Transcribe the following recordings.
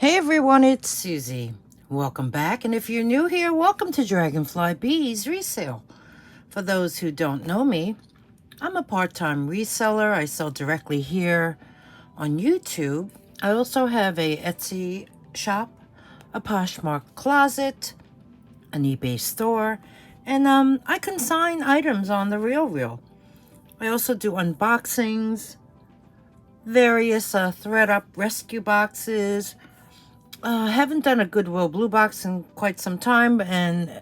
Hey everyone, it's Susie. Welcome back, and if you're new here, welcome to dragonflybeez resale. For those who don't know me, I'm a part-time reseller. I sell directly here on YouTube. I also have a Etsy shop, a Poshmark closet, an eBay store, and I consign items on the RealReal. I also do unboxings, various thread-up rescue boxes. Haven't done a Goodwill Blue Box in quite some time, and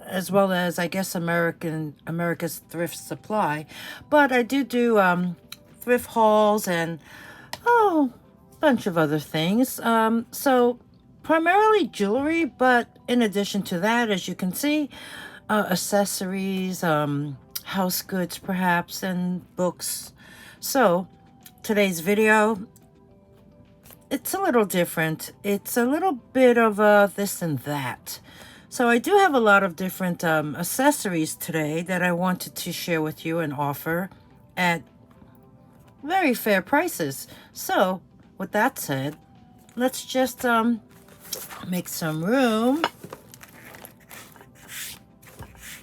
as well as, I guess, America's Thrift Supply. But I do thrift hauls and, a bunch of other things. So primarily jewelry, but in addition to that, as you can see, accessories, house goods perhaps, and books. So today's video, it's a little different. It's a little bit of this and that. So I do have a lot of different accessories today that I wanted to share with you and offer at very fair prices. So with that said, let's just make some room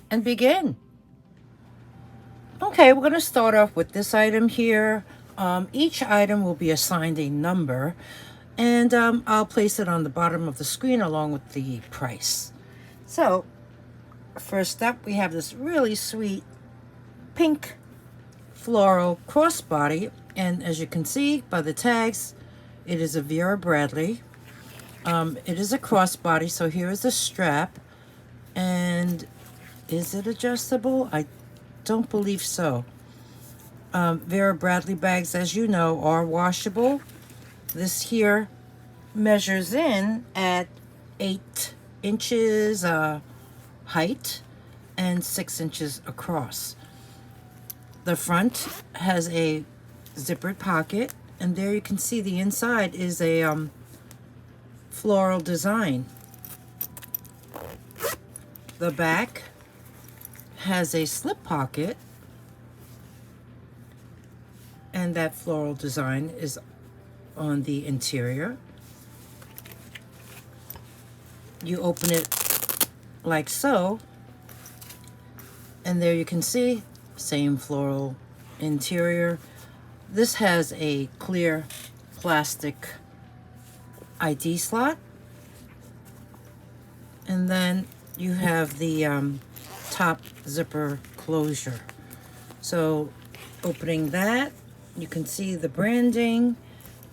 and begin. Okay, we're going to start off with this item here. Each item will be assigned a number, and I'll place it on the bottom of the screen along with the price. So first up, we have this really sweet pink floral crossbody, and as you can see by the tags, it is a Vera Bradley. It is a crossbody, so here is the strap. And is it adjustable? I don't believe so. Vera Bradley bags, as you know, are washable. This here measures in at 8 inches height and 6 inches across. The front has a zippered pocket, and there you can see the inside is a floral design. The back has a slip pocket, and that floral design is on the interior. You open it like so, and there you can see same floral interior. This has a clear plastic ID slot, and then you have the top zipper closure. So opening that, you can see the branding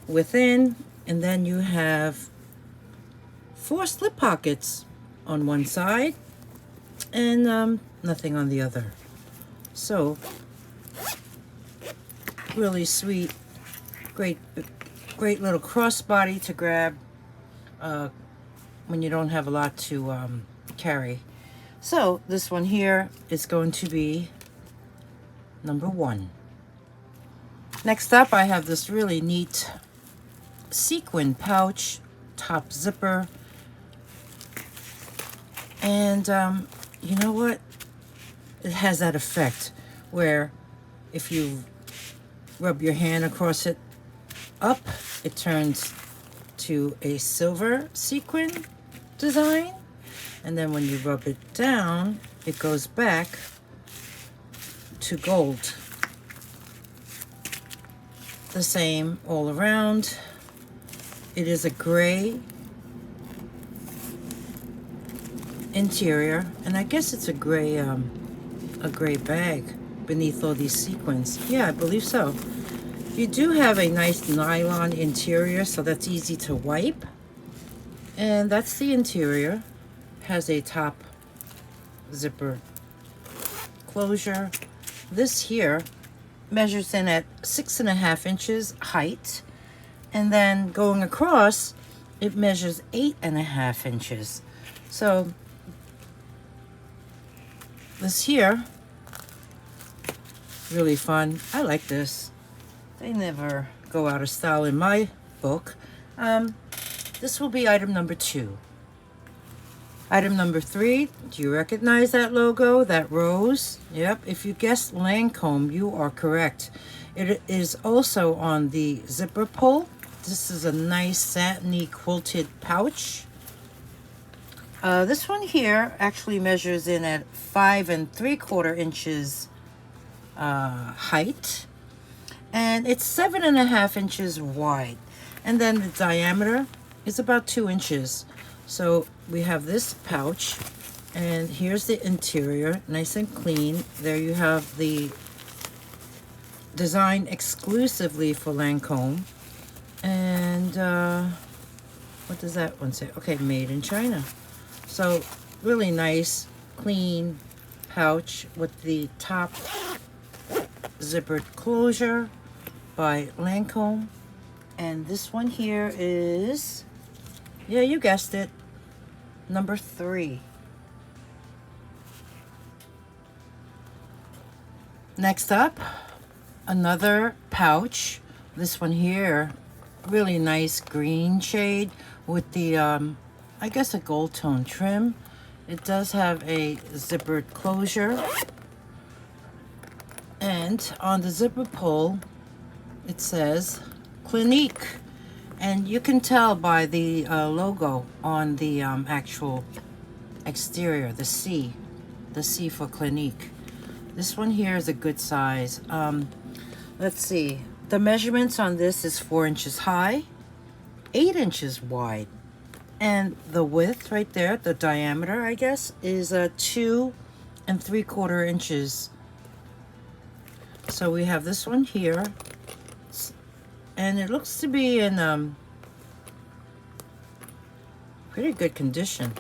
within, and then you have 4 slip pockets on one side and nothing on the other. So really sweet, great little crossbody to grab when you don't have a lot to carry. So this one here is going to be number 1. Next up, I have this really neat sequin pouch, top zipper. And you know what? It has that effect where if you rub your hand across it up, it turns to a silver sequin design. And then when you rub it down, it goes back to gold. The same all around. It is a gray interior, and I guess it's a gray bag beneath all these sequins. Yeah, I believe so. You do have a nice nylon interior, so that's easy to wipe. And that's the interior. Has a top zipper closure. This here measures in at 6.5 inches height, and then going across, it measures 8.5 inches. So this here, really fun. I like this. They never go out of style in my book. This will be item number 2. Item number 3, do you recognize that logo, that rose? Yep, if you guessed Lancome, you are correct. It is also on the zipper pull This is a nice satiny quilted pouch. This one here actually measures in at 5 3/4 inches height, and it's 7.5 inches wide, and then the diameter is about 2 inches. So we have this pouch, and here's the interior, nice and clean. There you have the design exclusively for Lancome. And what does that one say? Okay, made in China. So really nice, clean pouch with the top zippered closure by Lancome. And this one here is, yeah, you guessed it, number 3. Next up, another pouch. This one here, really nice green shade with the I guess a gold tone trim. It does have a zippered closure, and on the zipper pull it says Clinique, and you can tell by the logo on the actual exterior, the C for Clinique. This one here is a good size. Let's see, the measurements on this is 4 inches high, 8 inches wide, and the width right there, the diameter I guess, is 2 3/4 inches. So we have this one here, and it looks to be in pretty good condition.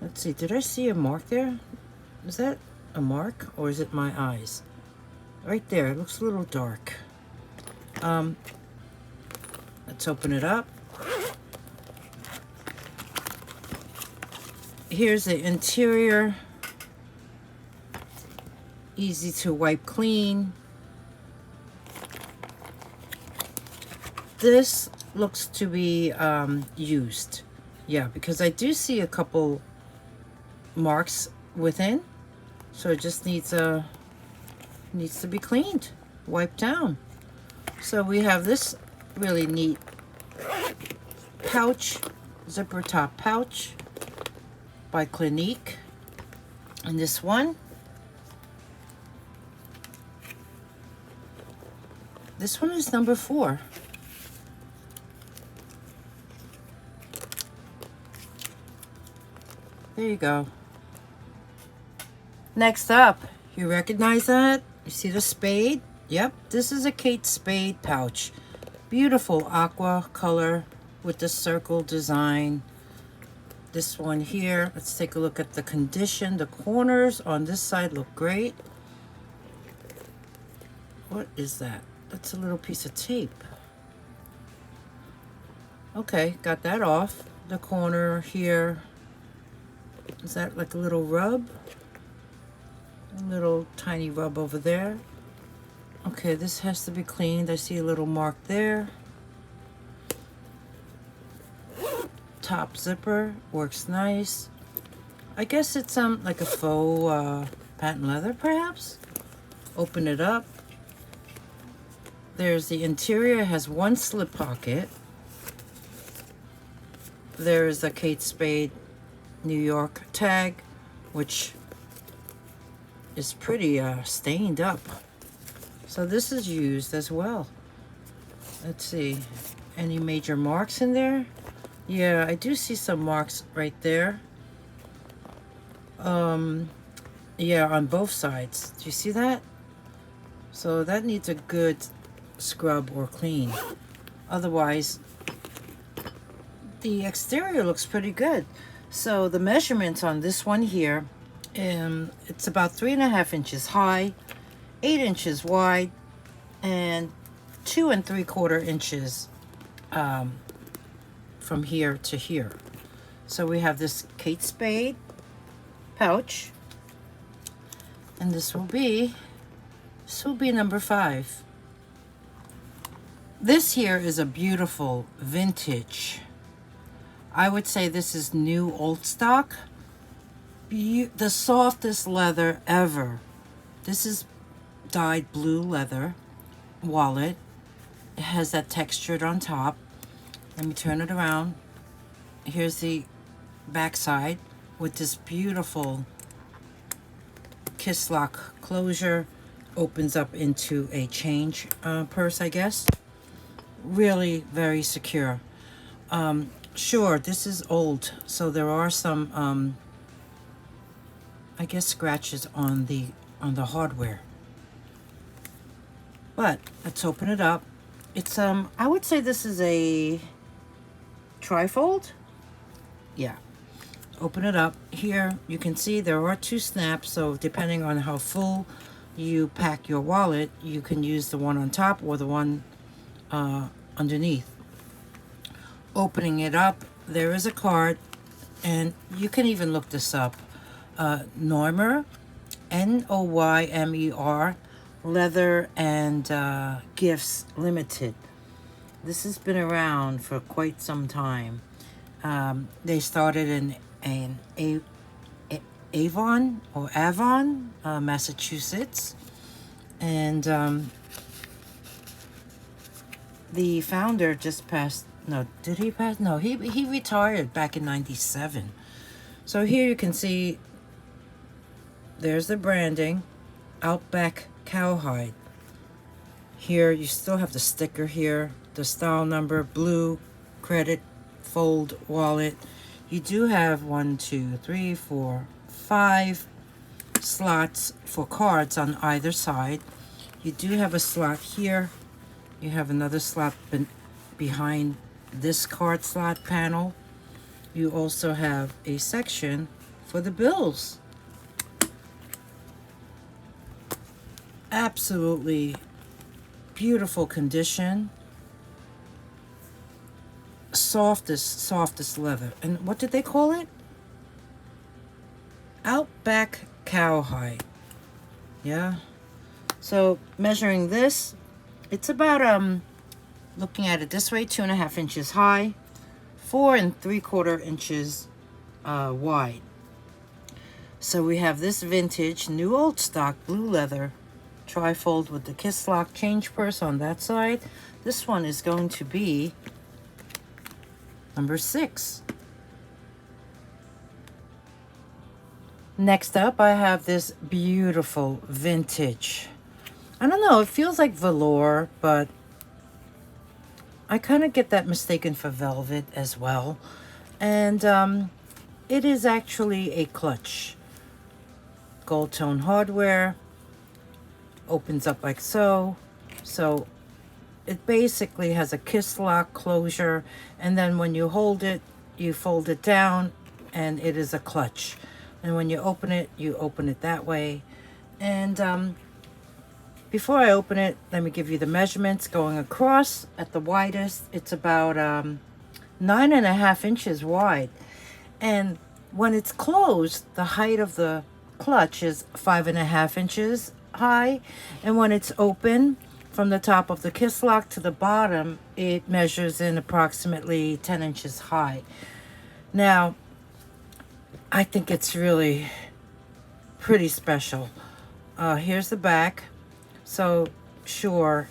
Let's see, did I see a mark there? Is that a mark, or is it my eyes? Right there, it looks a little dark. Let's open it up. Here's the interior. Easy to wipe clean. This looks to be used. Yeah, because I do see a couple marks within. So it just needs to be cleaned, wiped down. So we have this really neat pouch, zipper top pouch by Clinique. And this one is number 4. There you go. Next up, you recognize that? You see the spade? Yep, this is a Kate Spade pouch. Beautiful aqua color with the circle design. This one here, let's take a look at the condition. The corners on this side look great. What is that? That's a little piece of tape. Okay, got that off. The corner here, is that like a little rub? A little tiny rub over there. Okay, this has to be cleaned. I see a little mark there. Top zipper works nice. I guess it's like a faux patent leather perhaps. Open it up. There's the interior. It has one slip pocket. There's a Kate Spade New York tag, which is pretty stained up. So this is used as well. Let's see, any major marks in there? Yeah, I do see some marks right there. Yeah, on both sides. Do you see that? So that needs a good scrub or clean. Otherwise, the exterior looks pretty good. So the measurements on this one here, it's about 3.5 inches high, 8 inches wide, and 2 3/4 inches from here to here. So we have this Kate Spade pouch, and this will be number 5. This here is a beautiful vintage. I would say this is new old stock. The softest leather ever. This is dyed blue leather wallet. It has that textured on top. Let me turn it around. Here's the back side with this beautiful kiss lock closure. Opens up into a change purse, I guess. Really very secure. Sure, this is old, so there are some I guess scratches on the hardware. But let's open it up. It's I would say this is a trifold. Yeah. Open it up. Here you can see there are 2 snaps, so depending on how full you pack your wallet, you can use the one on top or the one underneath. Opening it up, there is a card, and you can even look this up. Noymer, Noymer, Leather and Gifts Limited. This has been around for quite some time. They started in Avon, Massachusetts, and the founder just passed. No, did he pass? No, he retired back in '97. So here you can see there's the branding, Outback Cowhide. Here you still have the sticker here, the style number, blue, credit, fold, wallet. You do have 1, 2, 3, 4, 5 slots for cards on either side. You do have a slot here. You have another slot behind this card slot panel. You also have a section for the bills. Absolutely beautiful condition. Softest leather. And what did they call it? Outback Cowhide. Yeah. So measuring this, it's about looking at it this way, 2.5 inches high, 4 3/4 inches wide. So we have this vintage, new old stock, blue leather, trifold with the kiss lock change purse on that side. This one is going to be number 6. Next up, I have this beautiful vintage. I don't know, it feels like velour, but I kind of get that mistaken for velvet as well. And it is actually a clutch. Gold tone hardware. Opens up like so. So it basically has a kiss lock closure. And then when you hold it, you fold it down and it is a clutch. And when you open it that way. And before I open it, let me give you the measurements. Going across at the widest, it's about 9.5 inches wide. And when it's closed, the height of the clutch is 5.5 inches high. And when it's open, from the top of the kiss lock to the bottom, it measures in approximately 10 inches high. Now, I think it's really pretty special. Here's the back. So sure,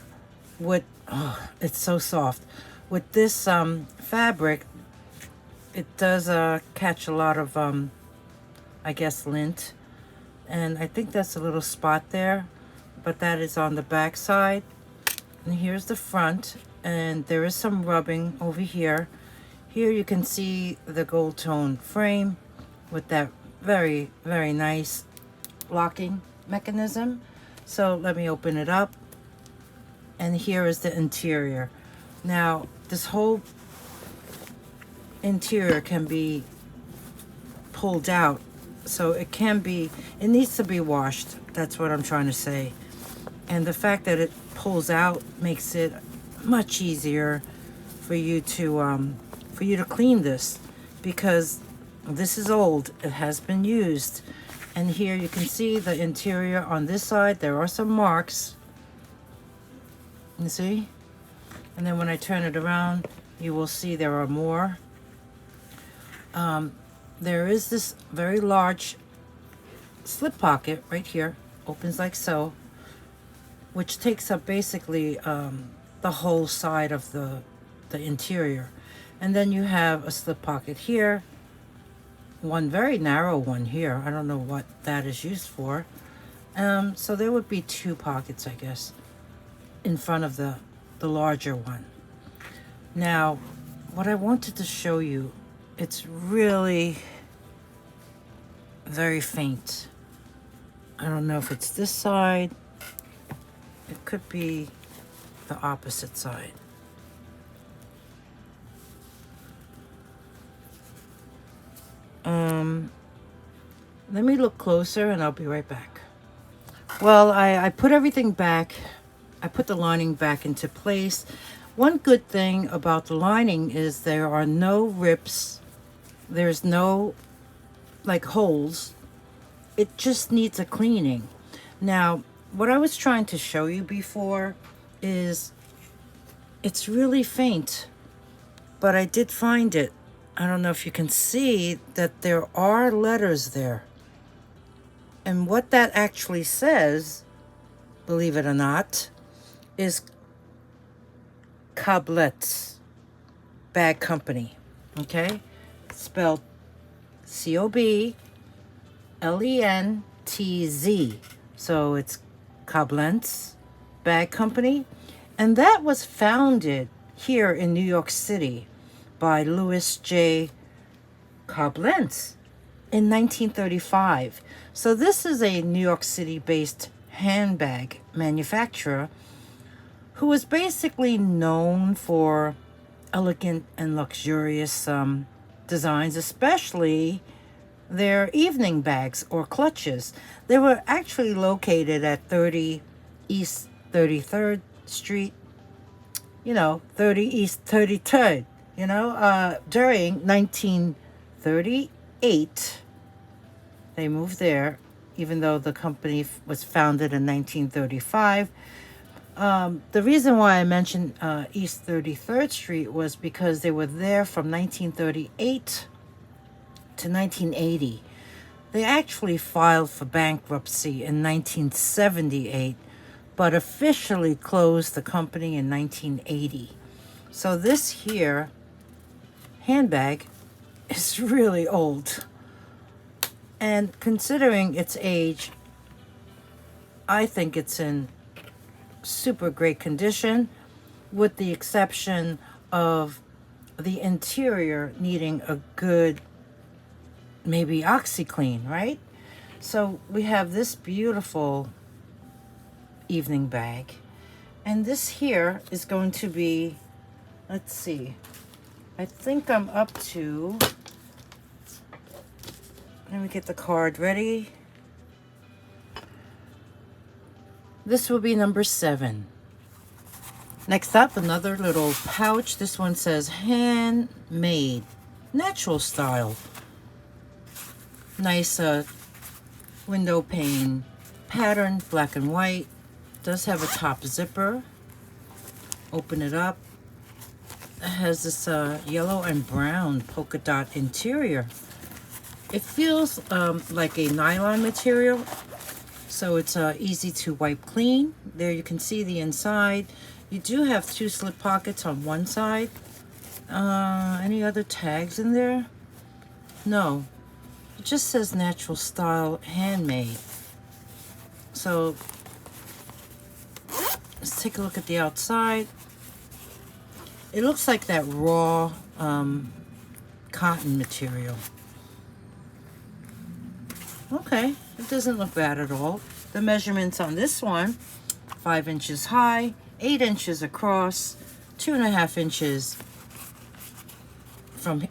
it's so soft. With this fabric, it does catch a lot of, I guess, lint. And I think that's a little spot there, but that is on the back side. And here's the front, and there is some rubbing over here. Here you can see the gold tone frame with that very, very nice locking mechanism. So let me open it up. And here is the interior. Now, this whole interior can be pulled out. So it needs to be washed. That's what I'm trying to say. And the fact that it pulls out makes it much easier for you to clean this, because this is old. It has been used. And here you can see the interior on this side. There are some marks. You see? And then when I turn it around, you will see there are more. There is this very large slip pocket right here. Opens like so. Which takes up basically the whole side of the interior. And then you have a slip pocket here, one very narrow one here. I don't know what that is used for. So there would be 2 pockets, I guess, in front of the larger one. Now, what I wanted to show you, it's really very faint. I don't know if it's this side. It could be the opposite side. Let me look closer and I'll be right back. Well, I put everything back. I put the lining back into place. One good thing about the lining is there are no rips. There's no like holes. It just needs a cleaning. Now, what I was trying to show you before is it's really faint, but I did find it. I don't know if you can see that there are letters there. And what that actually says, believe it or not, is Coblentz Bag Company. Okay? Spelled Coblentz. So it's Coblentz Bag Company. And that was founded here in New York City by Louis J. Coblentz in 1935. So this is a New York City-based handbag manufacturer who is basically known for elegant and luxurious designs, especially their evening bags or clutches. They were actually located at 30 East 33rd Street, 30 East 33rd, during 1938. They moved there, even though the company was founded in 1935. The reason why I mentioned East 33rd Street was because they were there from 1938 to 1980. They actually filed for bankruptcy in 1978, but officially closed the company in 1980. So this here handbag is really old. And considering its age, I think it's in super great condition, with the exception of the interior needing a good, maybe OxyClean, right? So we have this beautiful evening bag. And this here is going to be, let's see, I think I'm up to, let me get the card ready. This will be number 7. Next up, another little pouch. This one says handmade, natural style. Nice window pane pattern, black and white. Does have a top zipper. Open it up. It has this yellow and brown polka dot interior. It feels like a nylon material, so it's easy to wipe clean. There you can see the inside. You do have 2 slip pockets on one side. Any other tags in there? No. It just says natural style handmade. So let's take a look at the outside. It looks like that raw cotton material. Okay, it doesn't look bad at all. The measurements on this one, 5 inches high, 8 inches across, 2.5 inches from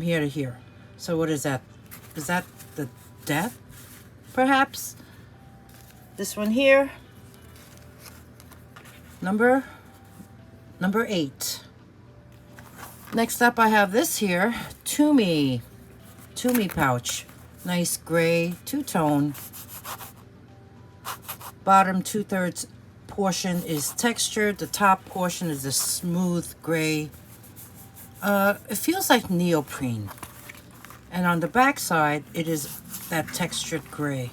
here to here. So what is that? Is that the depth, perhaps? This one here, number 8. Next up, I have this here, Toomey pouch. Nice gray, two-tone. Bottom 2/3 portion is textured. The top portion is a smooth gray. It feels like neoprene. And on the back side, it is that textured gray.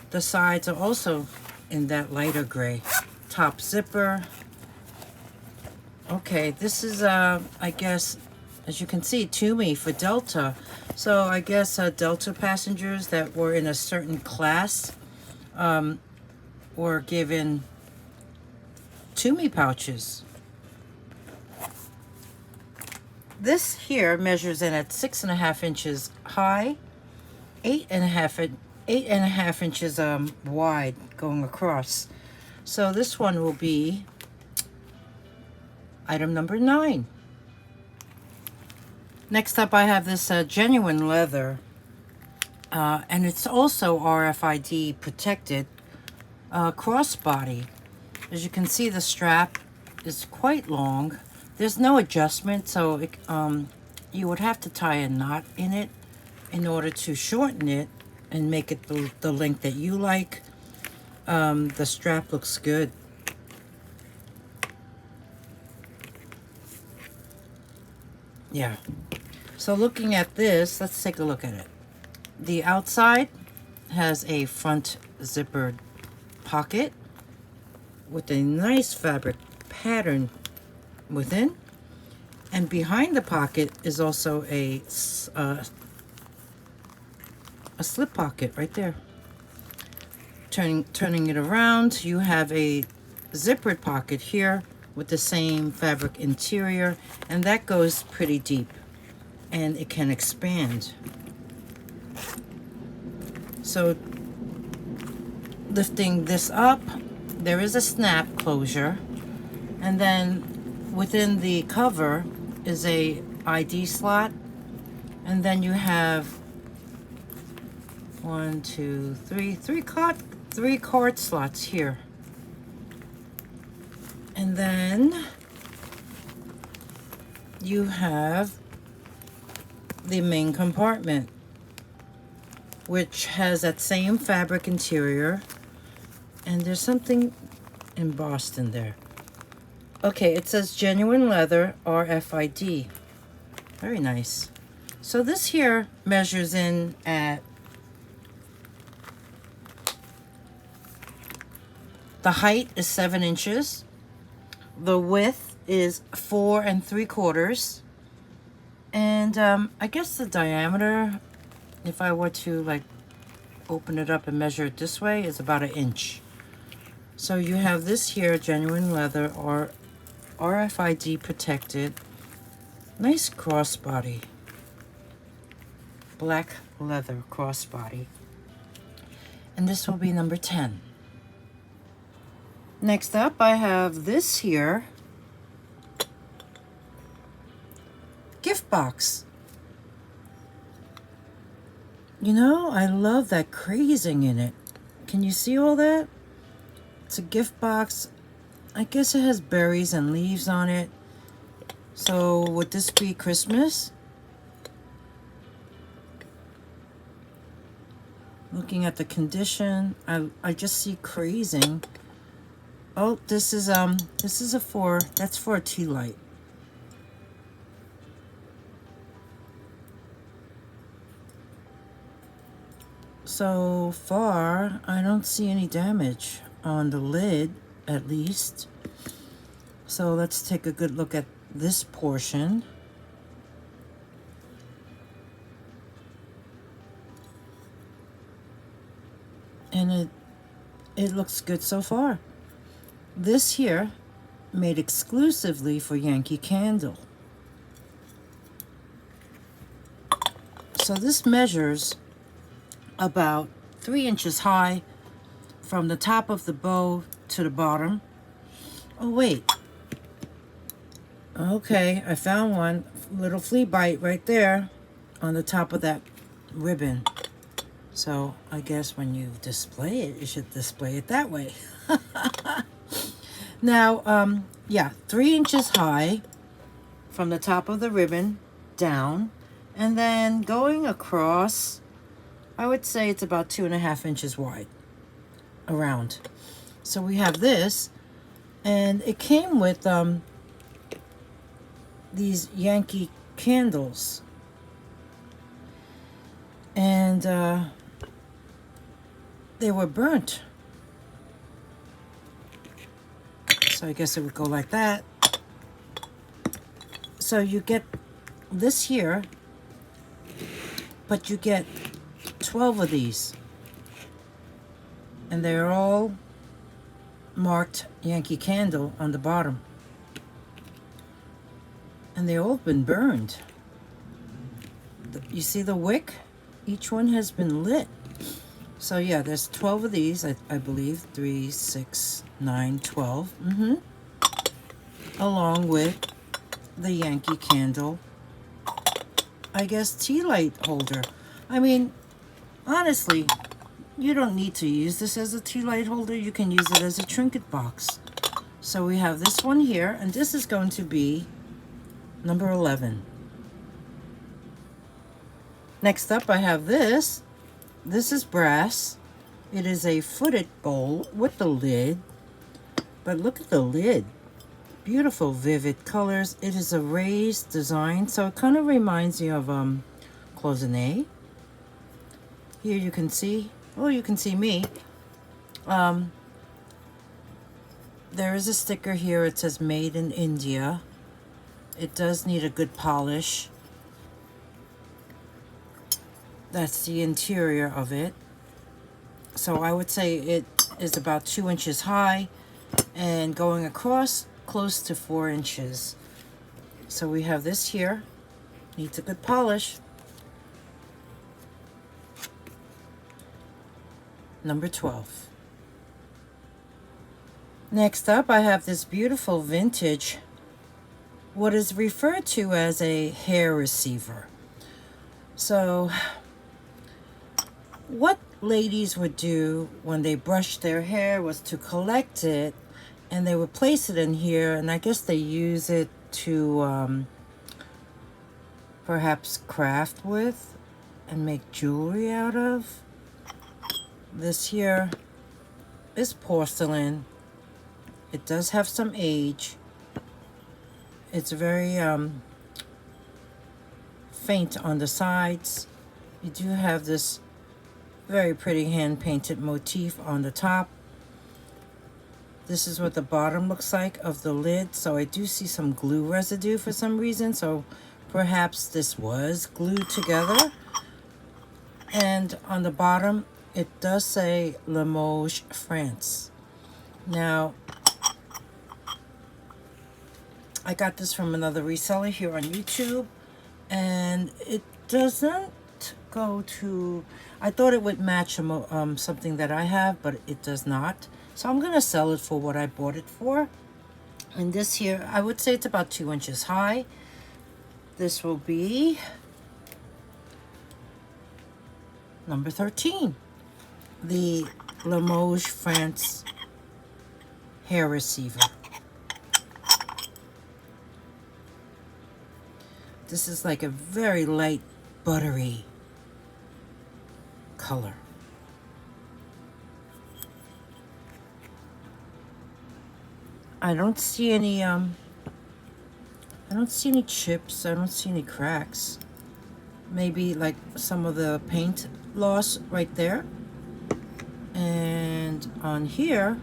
The sides are also in that lighter gray. Top zipper. Okay, this is, I guess, as you can see, Toomey for Delta. So I guess Delta passengers that were in a certain class were given Toomey pouches. This here measures in at 6.5 inches high, 8.5 inches wide going across. So this one will be item number 9. Next up, I have this genuine leather, and it's also RFID protected crossbody. As you can see, the strap is quite long. There's no adjustment, so it, you would have to tie a knot in it in order to shorten it and make it the length that you like. The strap looks good. Yeah. So looking at this, let's take a look at it. The outside has a front zippered pocket with a nice fabric pattern within, and behind the pocket is also a slip pocket right there. Turning it around, you have a zippered pocket here with the same fabric interior, and that goes pretty deep, and it can expand. So lifting this up, there is a snap closure, and then within the cover is a ID slot, and then you have 1, 2, 3, three card slots here. And then you have the main compartment, which has that same fabric interior, and there's something embossed in there. Okay, it says genuine leather RFID. Very nice. So this here measures in at, the height is 7 inches. The width is 4 3/4. And I guess the diameter, if I were to like open it up and measure it this way, is about 1 inch. So you have this here, genuine leather or RFID protected. Nice crossbody. Black leather crossbody. And this will be number 10. Next up, I have this here gift box. You know, I love that crazing in it. Can you see all that? It's a gift box. I guess it has berries and leaves on it. So would this be Christmas? Looking at the condition, I just see crazing. Oh, this is a 4. That's for a tea light. So far, I don't see any damage on the lid, at least. So let's take a good look at this portion. And it looks good so far. This here, made exclusively for Yankee Candle. So this measures about 3 inches high from the top of the bow to the bottom. Oh wait, okay, I found one. Little flea bite right there on the top of that ribbon. So I guess when you display it, you should display it that way. Now, yeah, 3 inches high from the top of the ribbon down, and then going across, I would say it's about 2.5 inches wide around. So we have this, and it came with these Yankee candles, and they were burnt. So I guess it would go like that. So you get this here, but you get 12 of these. And they're all marked Yankee Candle on the bottom. And they've all been burned. You see the wick? Each one has been lit. So yeah, there's 12 of these, I believe. 3, 6, 9, 12. Along with the Yankee Candle, I guess, tea light holder. I mean, honestly, you don't need to use this as a tea light holder. You can use it as a trinket box. So we have this one here, and this is going to be number 11. Next up, I have this. This is brass. It is a footed bowl with the lid. But look at the lid. Beautiful, vivid colors. It is a raised design, so it kind of reminds me of cloisonne. Here you can see, oh, you can see me. There is a sticker here. It says Made in India. It does need a good polish. That's the interior of it. So I would say it is about 2 inches high and going across close to 4 inches. So we have this here. Needs a good polish. Number 12. Next up, I have this beautiful vintage, what is referred to as a hair receiver. So what ladies would do when they brushed their hair was to collect it, and they would place it in here, and I guess they use it to perhaps craft with and make jewelry out of. This here is porcelain. It does have some age. It's very faint on the sides. You do have this very pretty hand-painted motif on the top. This is what the bottom looks like of the lid. So I do see some glue residue for some reason. So perhaps this was glued together. And on the bottom, it does say Limoges, France. Now, I got this from another reseller here on YouTube, and it doesn't go to, I thought it would match something that I have, but it does not. So I'm gonna sell it for what I bought it for. And this here, I would say it's about 2 inches high. This will be number 13. The Limoges, France hair receiver. This is like a very light, buttery color. I don't see any chips. I don't see any cracks. Maybe like some of the paint loss right there. And on here,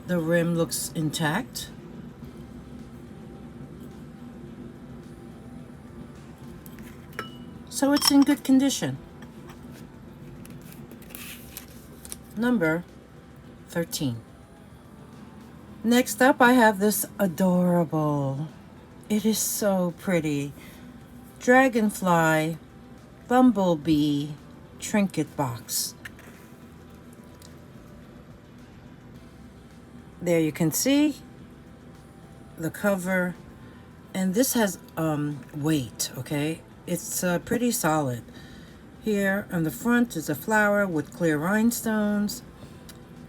the rim looks intact. So it's in good condition. Number 13. Next up, I have this adorable, it is so pretty, dragonfly bumblebee trinket box. There you can see the cover, and this has weight, okay? It's pretty solid. Here on the front is a flower with clear rhinestones.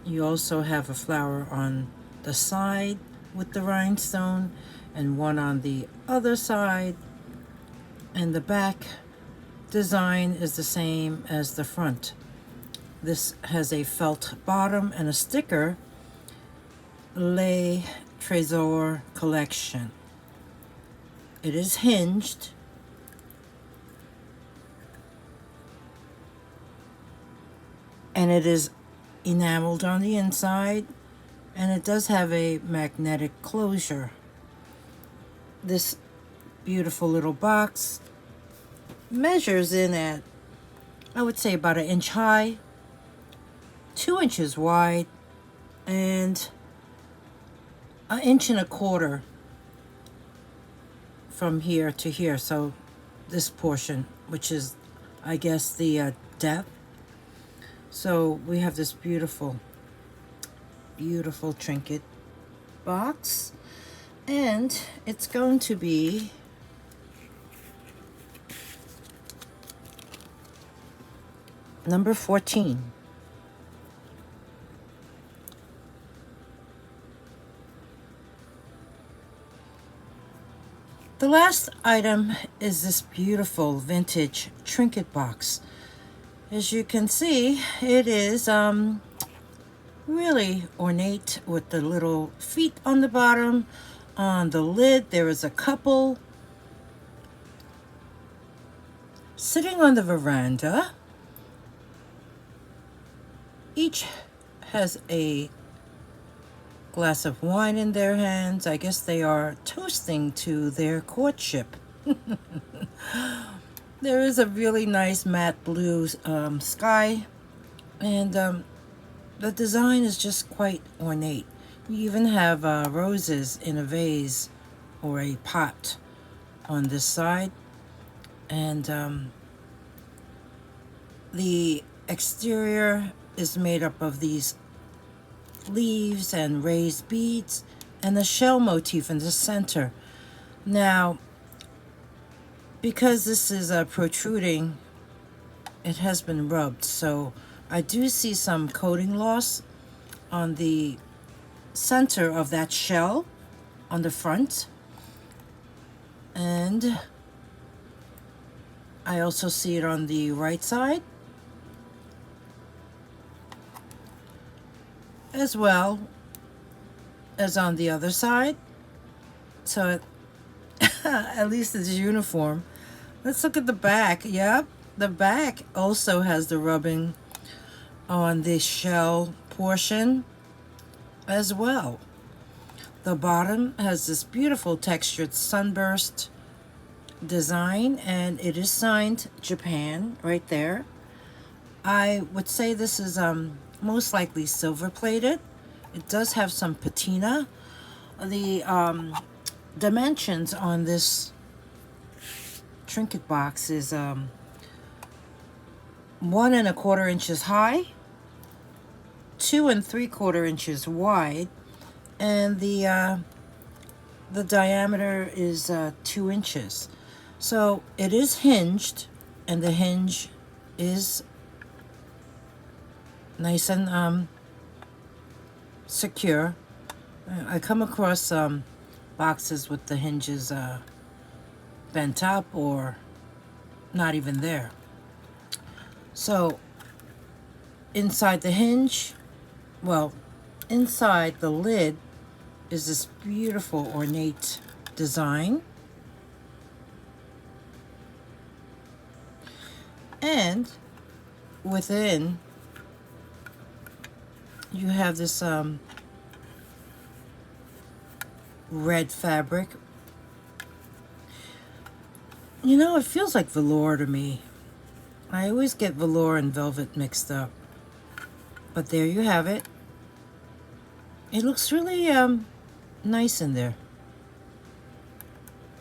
You also have a flower on the side with the rhinestone, and one on the other side, and the back design is the same as the front. This has a felt bottom and a sticker, Les Trésors Collection. It is hinged. And it is enameled on the inside, and it does have a magnetic closure. This beautiful little box measures in at, I would say, about 1 inch high, 2 inches wide, and 1.25 inches from here to here. So this portion, which is, I guess, the depth. So we have this beautiful, beautiful trinket box, and it's going to be number 14. The last item is this beautiful vintage trinket box. As you can see, it is really ornate with the little feet on the bottom. On the lid, there is a couple sitting on the veranda. Each has a glass of wine in their hands. I guess they are toasting to their courtship. There is a really nice matte blue sky, and the design is just quite ornate. You even have roses in a vase or a pot on this side, and the exterior is made up of these leaves and raised beads and the shell motif in the center. Now, because this is protruding, it has been rubbed, so I do see some coating loss on the center of that shell on the front, and I also see it on the right side, as well as on the other side. So at least it's uniform. Let's look at the back. Yep, the back also has the rubbing on the shell portion as well. The bottom has this beautiful textured sunburst design, and it is signed Japan right there. I would say this is most likely silver plated. It does have some patina. The dimensions on this trinket box is 1.25 inches high, 2 3/4 inches wide, and the diameter is 2 inches. So it is hinged, and the hinge is nice and secure. I come across boxes with the hinges bent up or not even there. So inside the hinge, well, inside the lid is this beautiful ornate design. And within, you have this red fabric. You know, it feels like velour to me. I always get velour and velvet mixed up. But there you have it. It looks really nice in there.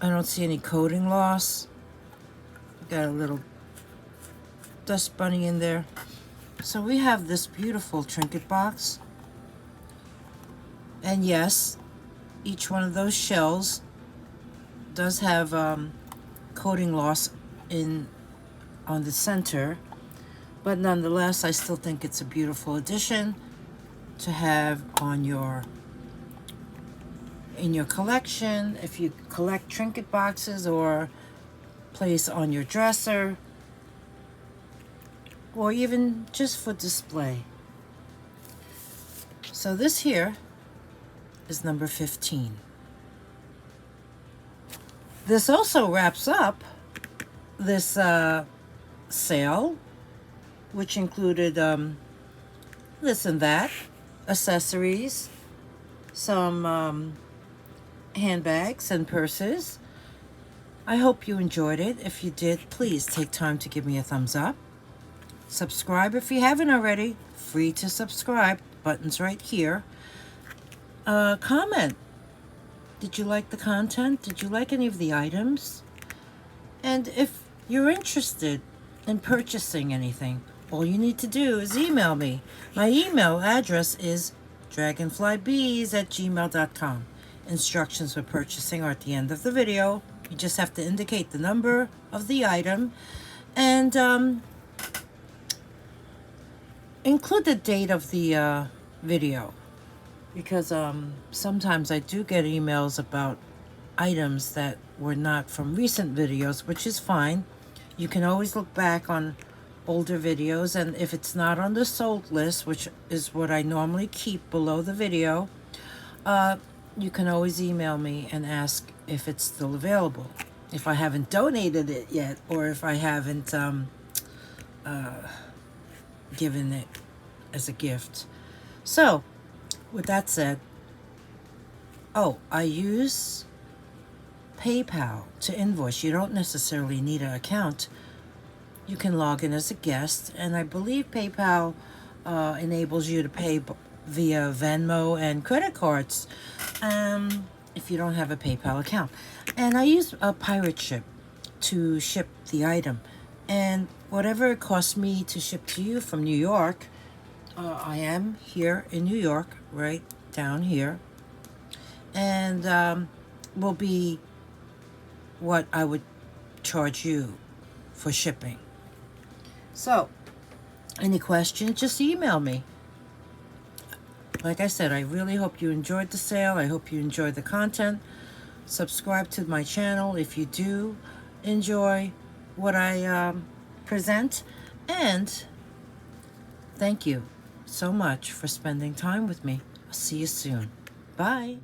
I don't see any coating loss. Got a little dust bunny in there. So we have this beautiful trinket box. And yes, each one of those shells does have coating loss on the center, but nonetheless, I still think it's a beautiful addition to have on in your collection. If you collect trinket boxes, or place on your dresser, or even just for display. So this here is number 15. This also wraps up this sale, which included this and that, accessories, some handbags and purses. I hope you enjoyed it. If you did, please take time to give me a thumbs up. Subscribe if you haven't already. Free to subscribe. Button's right here. Comment. Did you like the content? Did you like any of the items? And if you're interested in purchasing anything, all you need to do is email me. My email address is dragonflybeez@gmail.com. Instructions for purchasing are at the end of the video. You just have to indicate the number of the item and include the date of the video, because sometimes I do get emails about items that were not from recent videos, which is fine. You can always look back on older videos, and if it's not on the sold list, which is what I normally keep below the video, you can always email me and ask if it's still available, if I haven't donated it yet, or if I haven't given it as a gift. So with that said, I use PayPal to invoice. You don't necessarily need an account. You can log in as a guest, and I believe PayPal enables you to pay via Venmo and credit cards if you don't have a PayPal account. And I use a PirateShip to ship the item, and whatever it costs me to ship to you from New York, I am here in New York, right down here, and will be what I would charge you for shipping. So, any questions, just email me. Like I said, I really hope you enjoyed the sale. I hope you enjoyed the content. Subscribe to my channel if you do enjoy what I present. And thank you so much for spending time with me. I'll see you soon. Bye.